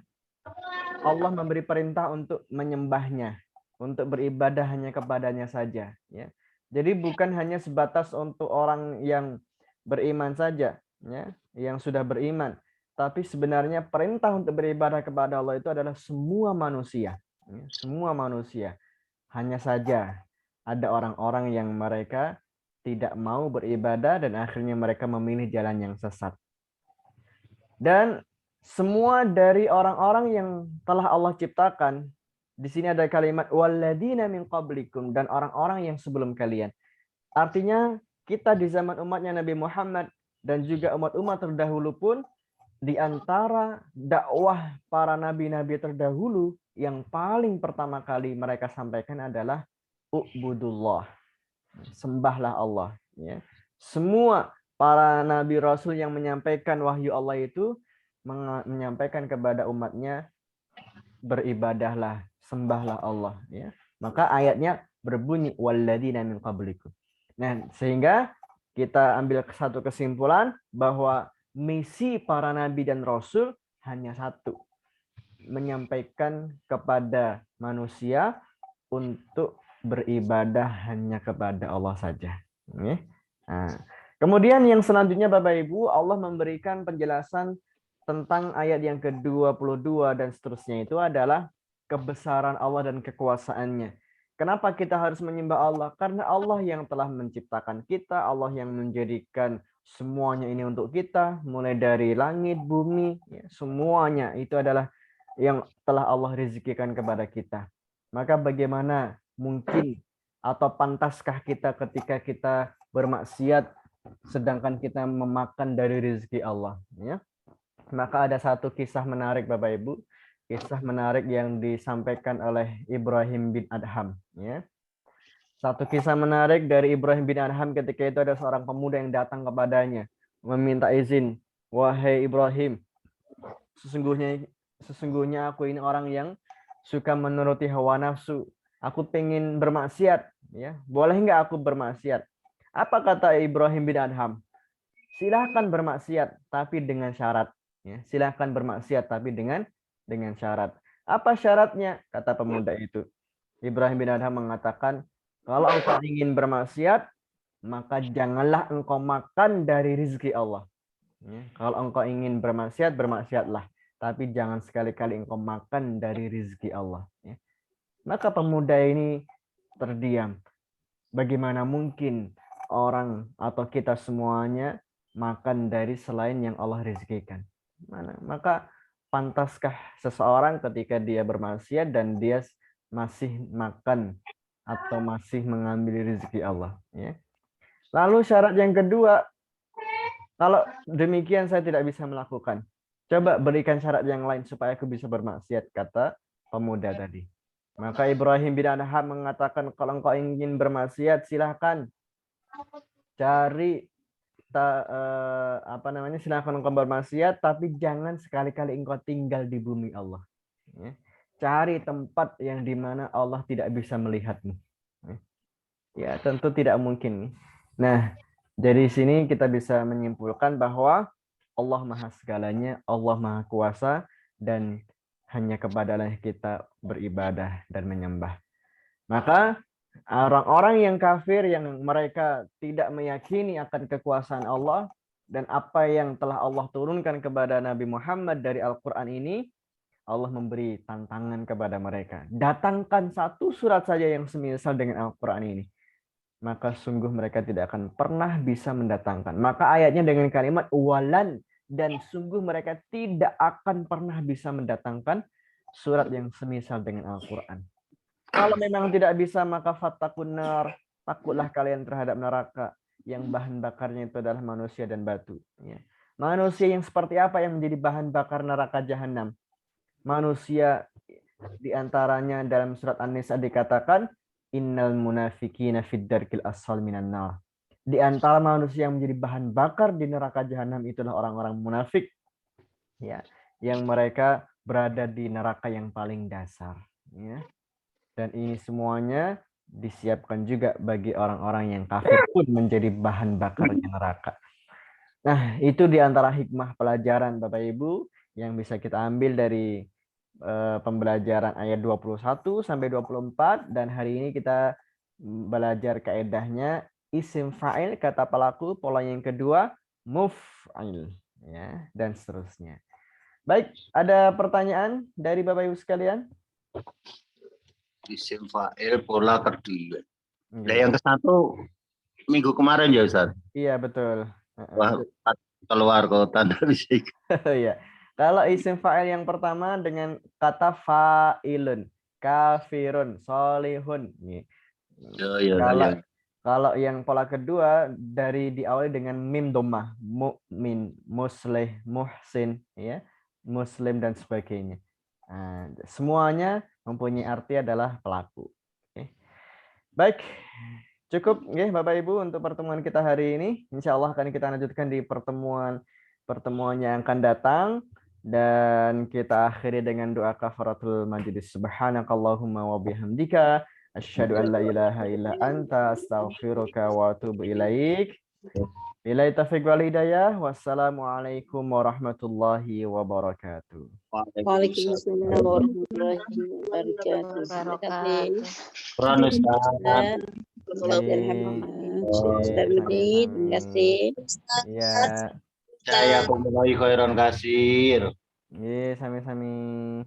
Allah memberi perintah untuk menyembahnya, untuk beribadah hanya kepadanya saja. Ya. Jadi bukan hanya sebatas untuk orang yang beriman saja, ya, yang sudah beriman. Tapi sebenarnya perintah untuk beribadah kepada Allah itu adalah semua manusia. Ya, semua manusia. Hanya saja ada orang-orang yang mereka tidak mau beribadah dan akhirnya mereka memilih jalan yang sesat. Dan semua dari orang-orang yang telah Allah ciptakan, di sini ada kalimat walladzina min qablikum, dan orang-orang yang sebelum kalian. Artinya kita di zaman umatnya Nabi Muhammad dan juga umat-umat terdahulu pun, di antara dakwah para nabi-nabi terdahulu yang paling pertama kali mereka sampaikan adalah Ubudullah. Sembahlah Allah. Ya. Semua para nabi rasul yang menyampaikan wahyu Allah itu menyampaikan kepada umatnya, beribadahlah, sembahlah Allah. Ya. Maka ayatnya berbunyi walladzina min qablikum. Nah, sehingga kita ambil satu kesimpulan bahwa misi para nabi dan rasul hanya satu, menyampaikan kepada manusia untuk beribadah hanya kepada Allah saja. Nah, kemudian yang selanjutnya Bapak Ibu, Allah memberikan penjelasan tentang ayat yang ke-22 dan seterusnya, itu adalah kebesaran Allah dan kekuasaannya. Kenapa kita harus menyembah Allah? Karena Allah yang telah menciptakan kita, Allah yang menjadikan semuanya ini untuk kita, mulai dari langit, bumi, ya, semuanya itu adalah yang telah Allah rezekikan kepada kita. Maka bagaimana mungkin atau pantaskah kita ketika kita bermaksiat sedangkan kita memakan dari rezeki Allah, ya? Maka ada satu kisah menarik Bapak Ibu, kisah menarik yang disampaikan oleh Ibrahim bin Adham, ya. Satu kisah menarik dari Ibrahim bin Adham, ketika itu ada seorang pemuda yang datang kepadanya meminta izin, wahai Ibrahim, sesungguhnya aku ini orang yang suka menuruti hawa nafsu. Aku pengen bermaksiat, ya. Boleh nggak aku bermaksiat? Apa kata Ibrahim bin Adham? Silahkan bermaksiat, tapi dengan syarat. Ya. Silahkan bermaksiat, tapi dengan syarat. Apa syaratnya? Kata pemuda itu. Ibrahim bin Adham mengatakan, kalau engkau ingin bermaksiat, maka janganlah engkau makan dari rezeki Allah. Ya. Kalau engkau ingin bermaksiat, bermaksiatlah. Tapi jangan sekali-kali engkau makan dari rezeki Allah. Ya. Maka pemuda ini terdiam. Bagaimana mungkin orang atau kita semuanya makan dari selain yang Allah rezekikan? Maka pantaskah seseorang ketika dia bermaksiat dan dia masih makan atau masih mengambil rezeki Allah? Ya. Lalu syarat yang kedua, kalau demikian saya tidak bisa melakukan. Coba berikan syarat yang lain supaya aku bisa bermaksiat, kata pemuda tadi. Maka Ibrahim bin Adham mengatakan, kalau engkau ingin bermaksiat, silahkan cari silahkan engkau bermaksiat, tapi jangan sekali-kali engkau tinggal di bumi Allah. Ya. Cari tempat yang dimana Allah tidak bisa melihatmu. Ya, tentu tidak mungkin. Nah, dari sini kita bisa menyimpulkan bahwa Allah Maha Segalanya, Allah Maha Kuasa, dan hanya kepada-Nya kita beribadah dan menyembah. Maka orang-orang yang kafir, yang mereka tidak meyakini akan kekuasaan Allah dan apa yang telah Allah turunkan kepada Nabi Muhammad dari Al-Quran ini, Allah memberi tantangan kepada mereka. Datangkan satu surat saja yang semisal dengan Al-Quran ini. Maka sungguh mereka tidak akan pernah bisa mendatangkan. Maka ayatnya dengan kalimat walan, dan sungguh mereka tidak akan pernah bisa mendatangkan surat yang semisal dengan Al-Quran. Kalau memang tidak bisa, maka fattaqun nar, takutlah kalian terhadap neraka yang bahan bakarnya itu adalah manusia dan batu. Ya. Manusia yang seperti apa yang menjadi bahan bakar neraka jahanam? Manusia diantaranya dalam surat An-Nisa dikatakan, innal munafiqina fid darkil asfal minan nar. Di antara manusia yang menjadi bahan bakar di neraka jahanam itulah orang-orang munafik, ya, yang mereka berada di neraka yang paling dasar, ya. Dan ini semuanya disiapkan juga bagi orang-orang yang kafir pun menjadi bahan bakar di neraka. Nah, itu di antara hikmah pelajaran Bapak Ibu yang bisa kita ambil dari pembelajaran ayat 21 sampai 24, dan hari ini kita belajar kaedahnya isim fa'il, kata pelaku, pola yang kedua muf'il, ya, dan seterusnya. Baik, ada pertanyaan dari Bapak Ibu sekalian? Isim fa'il pola kedua. Nah, yang ke satu minggu kemarin ya Ustaz? Iya, betul. Wah, keluar kota dari sini. Iya. Kalau isim fa'il yang pertama dengan kata fa'ilun, kafirun, solihun. Kalau yang pola kedua dari diawali dengan mim dhammah, mukmin, muslih, muhsin, ya, muslim dan sebagainya. Nah, semuanya mempunyai arti adalah pelaku. Oke. Baik, cukup nggih Bapak Ibu untuk pertemuan kita hari ini. Insya Allah akan kita lanjutkan di pertemuan yang akan datang. Dan kita akhiri dengan doa kafaratul majlis. Subhanakallahumma wa bihamdika asyhadu an la ilaha illa anta astaghfiruka wa atubu ilaik. Billahi taufiq wal hidayah. Wassalamualaikum warahmatullahi wabarakatuh. Waalaikumsalam warahmatullahi wabarakatuh. Terima kasih. Quran Ustaz. Ustaz Rudi, terima kasih. Ya. Saya pemenuhi khairan kasir. Sami-sami.